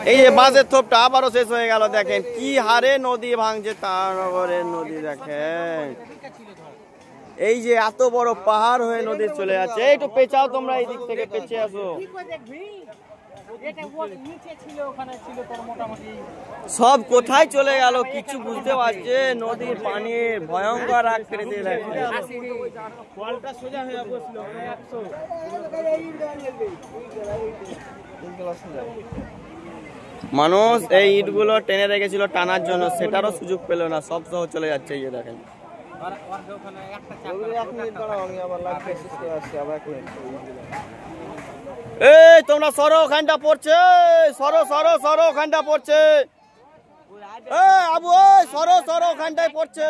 এই যে বাঁশের থোপটা আবারও শেষ হয়ে গেল। দেখেন কি হারে নদী ভাঙছে তারানগরের নদী। দেখেন এই যে এত বড় পাহাড় হয়ে নদী চলে যাচ্ছে। একটু পেঁচাও তোমরা, এই দিক থেকে পেঁচে আসো। সব কোথায় চলে গেল কিছু বুঝতে পারছে। নদীর পানি ভয়ঙ্কর আকৃতি। মানুষ এই ইটগুলো টেনে রেখেছিল টানার জন্য, সেটারও সুযোগ পেল না, সব সহ চলে যাচ্ছে। এই যে দেখেন এই তোমরা সরো, ওখানটা পড়ছে, সরো সরো সরো, ওখানটা পড়ছে। আবু সরো সরো, ওখানটায় পড়ছে।